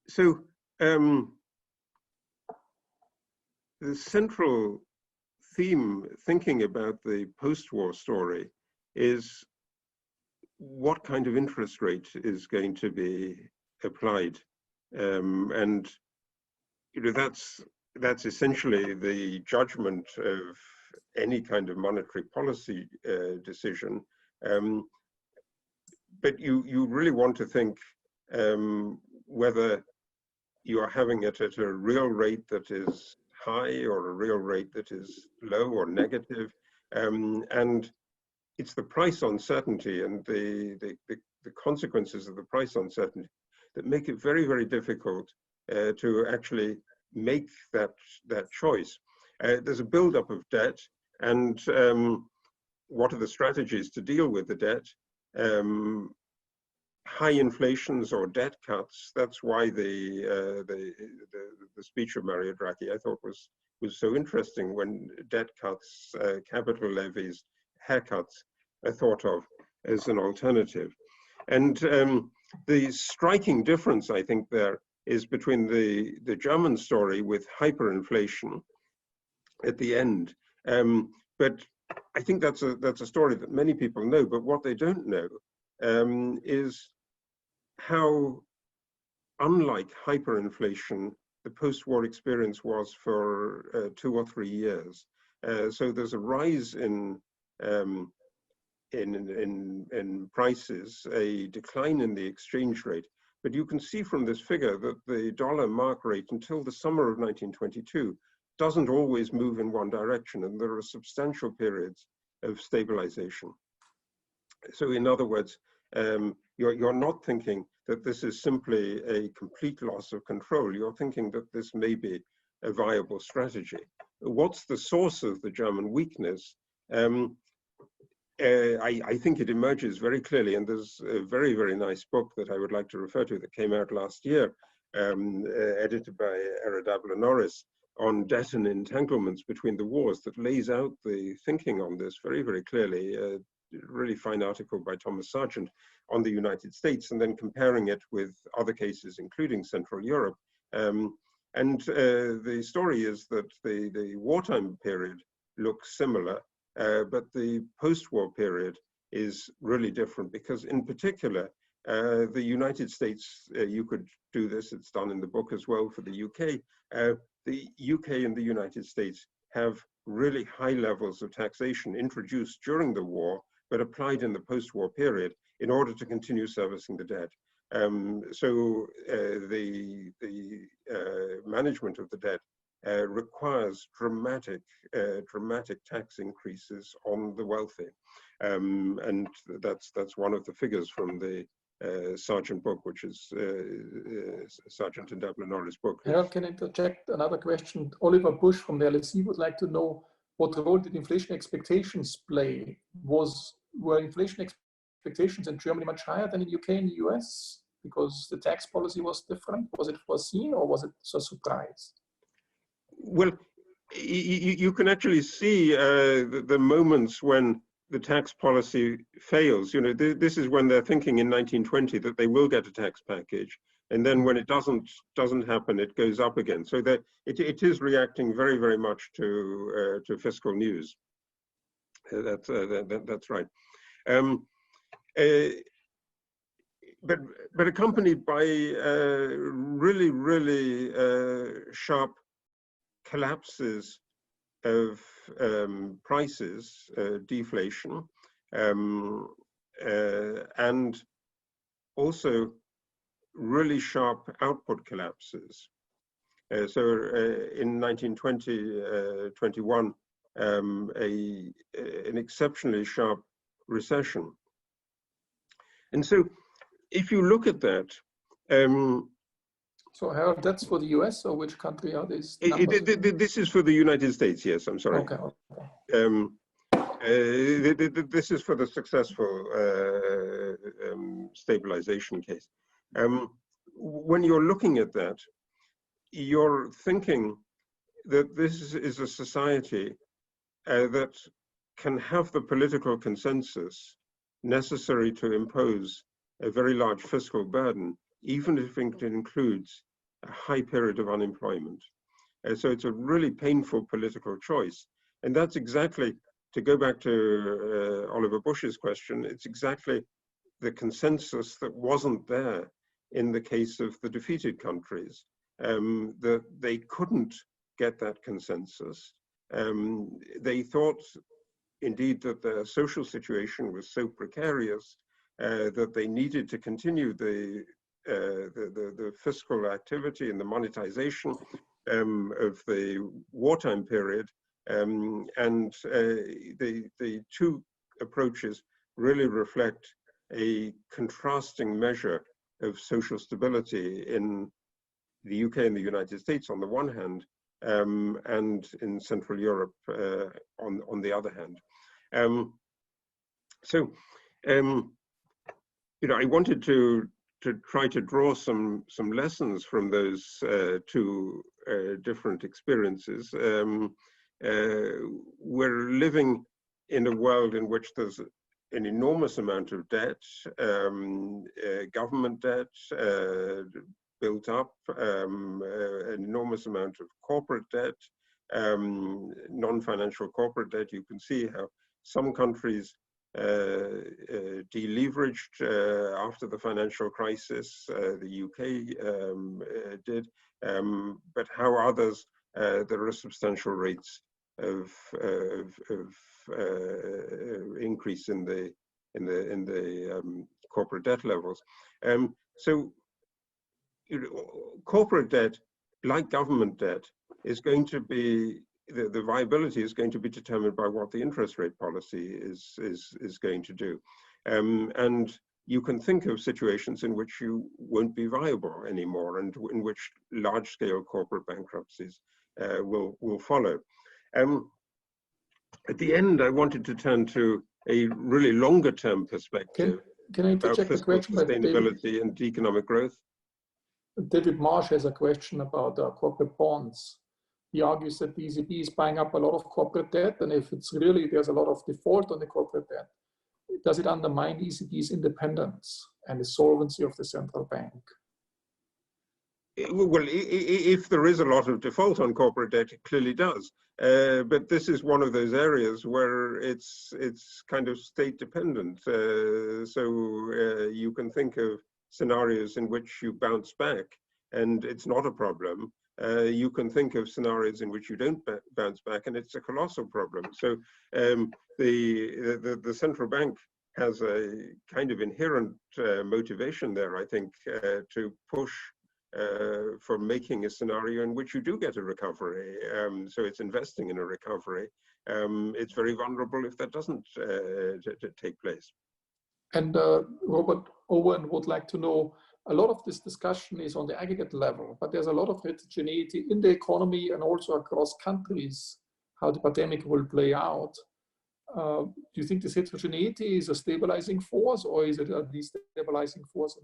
So the central theme thinking about the post-war story is what kind of interest rate is going to be applied, and that's essentially the judgment of any kind of monetary policy decision. But you really want to think whether you are having it at a real rate that is high or a real rate that is low or negative, and it's the price uncertainty and the consequences of the price uncertainty that make it very, very difficult to actually make that choice. There's a buildup of debt, and what are the strategies to deal with the debt? High inflations or debt cuts. That's why the speech of Mario Draghi I thought was so interesting, when debt cuts, capital levies, haircuts are thought of as an alternative. And the striking difference, I think, there is between the German story with hyperinflation at the end. But I think that's a story that many people know, but what they don't know is how unlike hyperinflation the post-war experience was for 2 or 3 years. So there's a rise in prices, a decline in the exchange rate. But you can see from this figure that the dollar mark rate until the summer of 1922 doesn't always move in one direction, and there are substantial periods of stabilization. So in other words, you're not thinking that this is simply a complete loss of control. You're thinking that this may be a viable strategy. What's the source of the German weakness? I think it emerges very clearly, and there's a very, very nice book that I would like to refer to that came out last year, edited by Eredabla Norris, on debt and entanglements between the wars, that lays out the thinking on this very, very clearly. A really fine article by Thomas Sargent on the United States, and then comparing it with other cases, including Central Europe. And the story is that the wartime period looks similar, but the post-war period is really different, because in particular, the United States, you could do this, it's done in the book as well for the UK. The UK and the United States have really high levels of taxation introduced during the war, but applied in the post-war period in order to continue servicing the debt. So the management of the debt requires dramatic tax increases on the wealthy, and that's one of the figures from the Sargent book, which is Sargent and Dabler Norris book. Harold, can I interject another question? Oliver Bush from the LSE would like to know, what role did inflation expectations play? Were inflation expectations in Germany much higher than in the UK and the US because the tax policy was different? Was it foreseen, or was it a surprise? Well, you can actually see the moments when the tax policy fails. You know, this is when they're thinking in 1920 that they will get a tax package, and then when it doesn't happen, it goes up again. So that it is reacting very, very much to fiscal news. That's right. But accompanied by really, really sharp collapses of prices, deflation, and also really sharp output collapses. So in 1920-21, an exceptionally sharp recession. And so if you look at that, so Harold, that's for the US, or which country are these? This is for the United States, yes, I'm sorry. Okay. This is for the successful stabilization case. When you're looking at that, you're thinking that this is a society that can have the political consensus necessary to impose a very large fiscal burden, even if it includes a high period of unemployment. So it's a really painful political choice. And that's exactly, to go back to Oliver Bush's question, it's exactly the consensus that wasn't there in the case of the defeated countries, that they couldn't get that consensus. They thought, indeed, that their social situation was so precarious that they needed to continue the fiscal activity and the monetization of the wartime period. And the two approaches really reflect a contrasting measure of social stability in the UK and the United States on the one hand, and in Central Europe on the other hand. I wanted to try to draw some lessons from those two different experiences. We're living in a world in which there's an enormous amount of debt, government debt built up, an enormous amount of corporate debt, non-financial corporate debt. You can see how some countries deleveraged after the financial crisis, the UK did, but how others, there are substantial rates of increase in the corporate debt levels. Corporate debt, like government debt, is going to be, the viability is going to be determined by what the interest rate policy is going to do. And you can think of situations in which you won't be viable anymore, and in which large-scale corporate bankruptcies will follow. At the end, I wanted to turn to a really longer-term perspective can I about fiscal sustainability and economic growth. David Marsh has a question about corporate bonds. He argues that the ECB is buying up a lot of corporate debt, and if it's really, there's a lot of default on the corporate debt, does it undermine the ECB's independence and the solvency of the central bank? Well, if there is a lot of default on corporate debt, it clearly does. But this is one of those areas where it's kind of state dependent. So you can think of scenarios in which you bounce back and it's not a problem. You can think of scenarios in which you don't bounce back and it's a colossal problem. So the central bank has a kind of inherent motivation there, I think, to push for making a scenario in which you do get a recovery. So it's investing in a recovery. It's very vulnerable if that doesn't take place. And Robert Owen would like to know, a lot of this discussion is on the aggregate level, but there's a lot of heterogeneity in the economy and also across countries, how the pandemic will play out. Do you think this heterogeneity is a stabilizing force, or is it a destabilizing force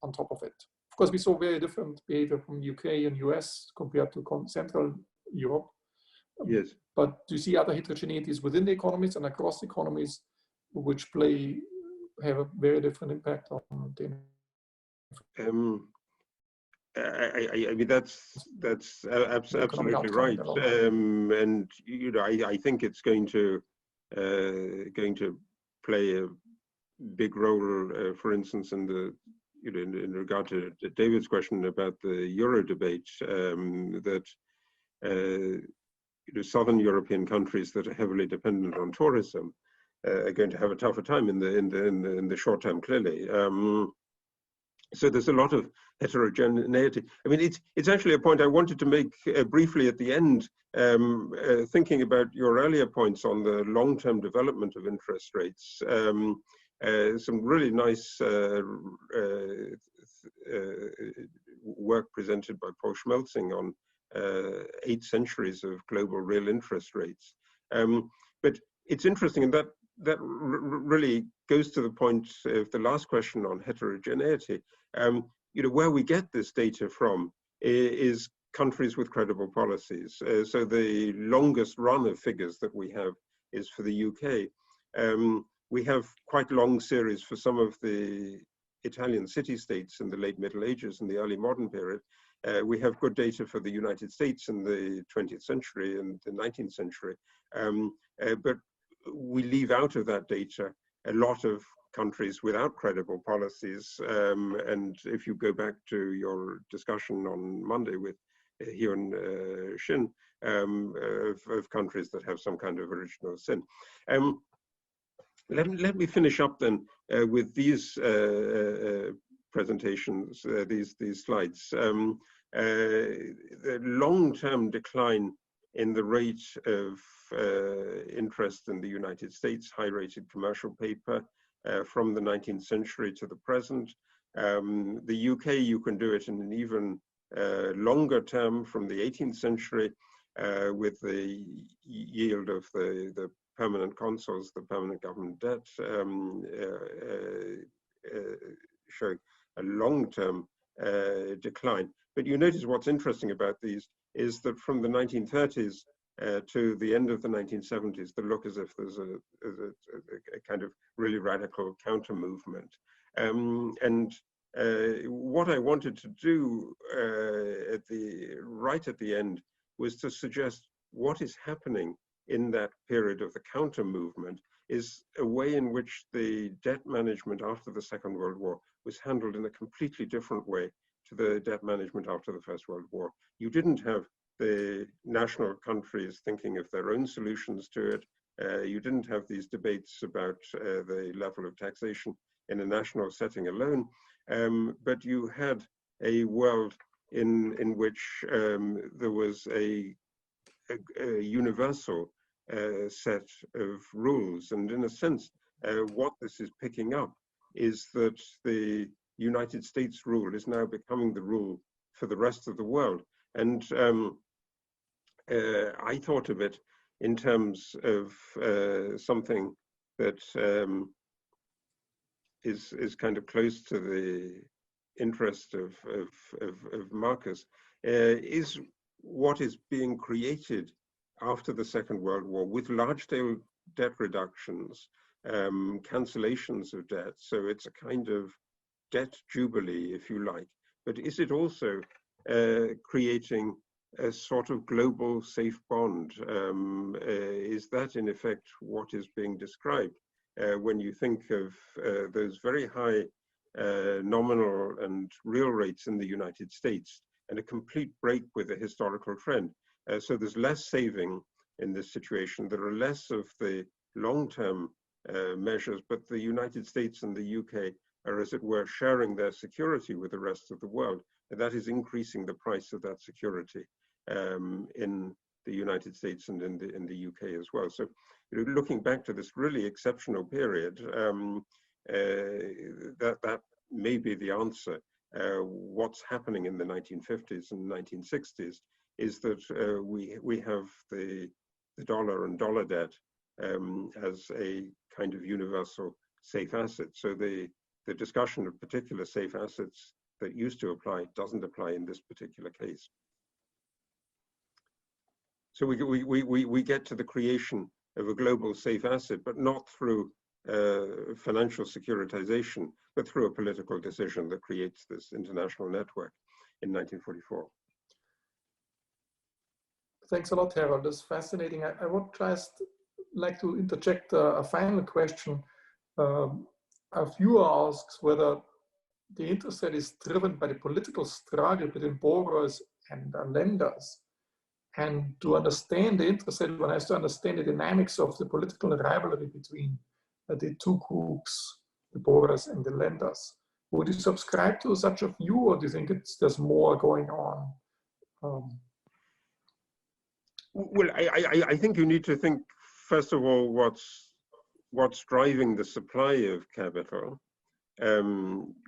on top of it? Of course, we saw very different behavior from UK and US compared to Central Europe. Yes. But do you see other heterogeneities within the economies and across economies which have a very different impact on the I mean, that's absolutely right. And I think it's going to play a big role, for instance, in regard to David's question about the Euro debate, that Southern European countries that are heavily dependent on tourism are going to have a tougher time in the short term, clearly. So there's a lot of heterogeneity. I mean, it's actually a point I wanted to make briefly at the end, thinking about your earlier points on the long-term development of interest rates. Some really nice work presented by Paul Schmelzing on 8 centuries of global real interest rates. But it's interesting, and that really goes to the point of the last question on heterogeneity. Where we get this data from is countries with credible policies. So the longest run of figures that we have is for the UK. We have quite long series for some of the Italian city-states in the late Middle Ages and the early modern period. We have good data for the United States in the 20th century and the 19th century. But we leave out of that data a lot of countries without credible policies. And if you go back to your discussion on Monday with Hyun Shin, of countries that have some kind of original sin. Let me finish up then with these presentations, these slides. The long-term decline in the rate of interest in the United States, high-rated commercial paper from the 19th century to the present. The UK, you can do it in an even longer term from the 18th century with the yield of the permanent consols, the permanent government debt, showing a long-term decline. But you notice what's interesting about these is that from the 1930s to the end of the 1970s, they look as if there's a kind of really radical counter movement. And what I wanted to do right at the end was to suggest what is happening in that period of the counter movement is a way in which the debt management after the Second World War was handled in a completely different way to the debt management after the First World War. You didn't have the national countries thinking of their own solutions to it. You didn't have these debates about the level of taxation in a national setting alone, but you had a world in which there was a universal set of rules. And in a sense, what this is picking up is that the United States rule is now becoming the rule for the rest of the world. And I thought of it in terms of something that is kind of close to the interest of Markus, is what is being created after the Second World War with large-scale debt reductions, cancellations of debt. So it's a kind of debt jubilee, if you like. But is it also creating a sort of global safe bond? Is that in effect what is being described when you think of those very high nominal and real rates in the United States and a complete break with the historical trend? So there's less saving in this situation. There are less of the long-term measures, but the United States and the UK are, as it were, sharing their security with the rest of the world. And that is increasing the price of that security in the United States and in the UK as well. So looking back to this really exceptional period, that may be the answer. What's happening in the 1950s and 1960s is that we have the dollar and dollar debt as a kind of universal safe asset. So the discussion of particular safe assets that used to apply doesn't apply in this particular case. So we get to the creation of a global safe asset, but not through financial securitization, but through a political decision that creates this international network in 1944. Thanks a lot, Harold. That's fascinating. I would just like to interject a final question. A viewer asks whether the interest rate is driven by the political struggle between borrowers and lenders. And to understand the interest rate, one has to understand the dynamics of the political rivalry between the two groups, the borrowers and the lenders. Would you subscribe to such a view, or do you think there's more going on? Well, I think you need to think, first of all, what's driving the supply of capital,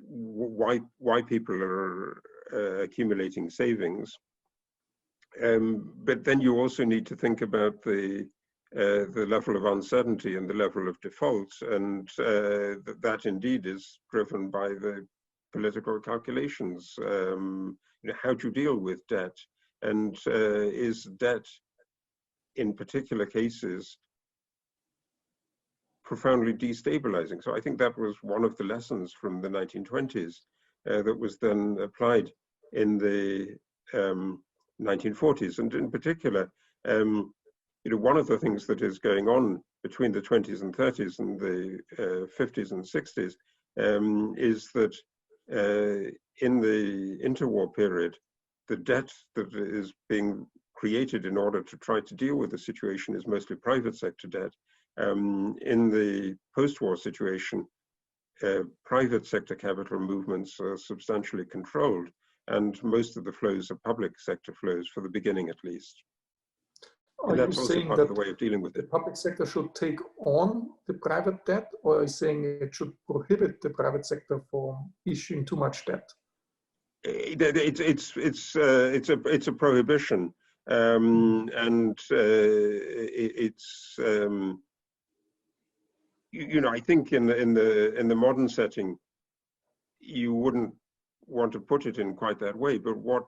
why people are accumulating savings. But then you also need to think about the level of uncertainty and the level of default, and that indeed is driven by the political calculations. How do you deal with debt and is debt in particular cases profoundly destabilizing. So I think that was one of the lessons from the 1920s that was then applied in the 1940s. And in particular, one of the things that is going on between the 20s and 30s and the 50s and 60s is that in the interwar period, the debt that is being created in order to try to deal with the situation is mostly private sector debt. In the post-war situation, private sector capital movements are substantially controlled, and most of the flows are public sector flows, for the beginning at least. Are and that's you also saying part that of the way of dealing with the it. public sector should take on the private debt, or are you saying it should prohibit the private sector from issuing too much debt? It's a prohibition, and it's I think in the modern setting, you wouldn't want to put it in quite that way. But what,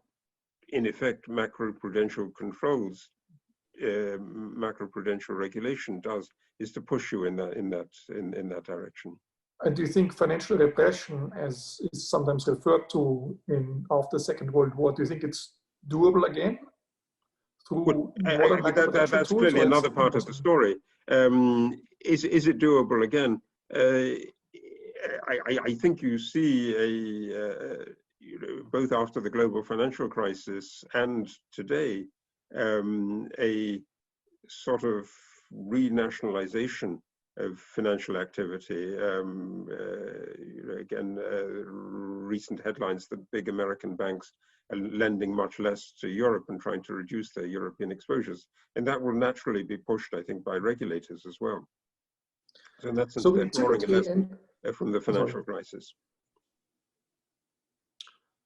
in effect, macroprudential controls, macroprudential regulation does is to push you in that direction. And do you think financial repression, as is sometimes referred to after the Second World War, do you think it's doable again through modern macroprudential that's tools, clearly another part of the story. Is it doable again? I think you see both after the global financial crisis and today, a sort of renationalization of financial activity. Again, recent headlines that big American banks are lending much less to Europe and trying to reduce their European exposures. And that will naturally be pushed, I think, by regulators as well. So in that sense, they're drawing a lesson from the financial crisis.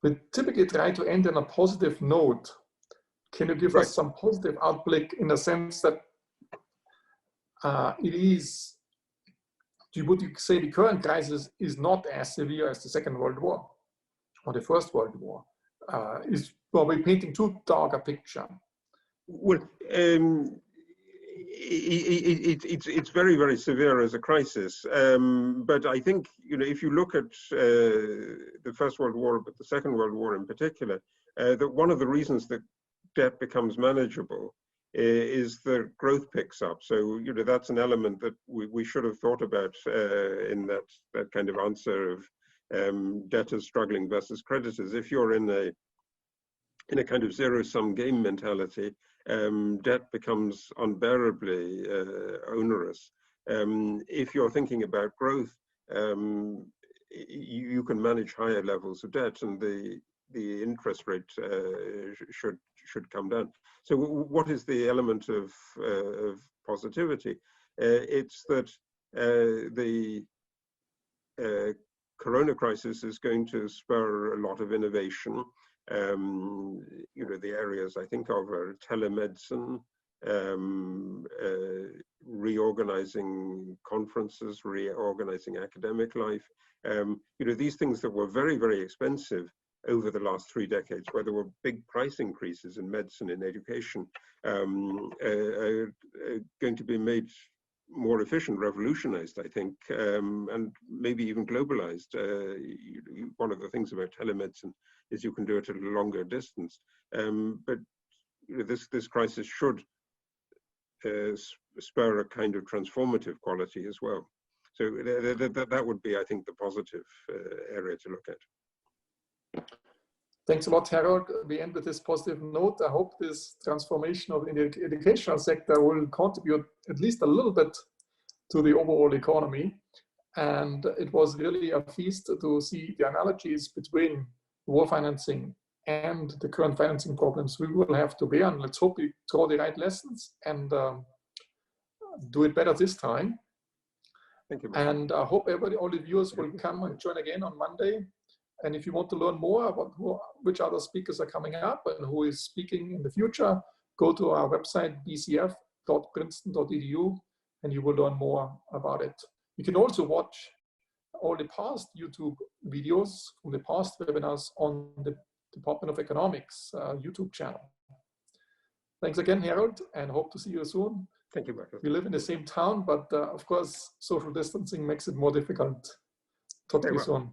We typically try to end on a positive note. Can you give us some positive outlook in the sense that would you say the current crisis is not as severe as the Second World War or the First World War? Are we painting too dark a picture? Well, it's very, very severe as a crisis. But I think, if you look at the First World War, but the Second World War in particular, that one of the reasons that debt becomes manageable is that growth picks up. So, that's an element that we should have thought about in that kind of answer of debtors struggling versus creditors. If you're in a kind of zero-sum game mentality, debt becomes unbearably onerous. If you're thinking about growth, you can manage higher levels of debt, and the interest rate should come down. So what is the element of positivity? It's that the corona crisis is going to spur a lot of innovation. The areas I think of are telemedicine, reorganizing conferences, reorganizing academic life. These things that were very, very expensive over the last 3 decades, where there were big price increases in medicine and education, are going to be made more efficient, revolutionized, I think, and maybe even globalized. One of the things about telemedicine is you can do it at a longer distance. But this crisis should spur a kind of transformative quality as well. So that would be, I think, the positive area to look at. Thanks a lot, Harold. We end with this positive note. I hope this transformation of the educational sector will contribute at least a little bit to the overall economy. And it was really a feast to see the analogies between war financing and the current financing problems we will have to bear. And let's hope we draw the right lessons and do it better this time. Thank you. And I hope all the viewers will come and join again on Monday. And if you want to learn more about which other speakers are coming up and who is speaking in the future, go to our website, bcf.princeton.edu, and you will learn more about it. You can also watch all the past YouTube videos from the past webinars on the Department of Economics YouTube channel. Thanks again, Harold, and hope to see you soon. Thank you, Markus. We live in the same town, but of course, social distancing makes it more difficult. Talk to you soon.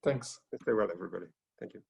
Thanks. Stay well, everybody. Thank you.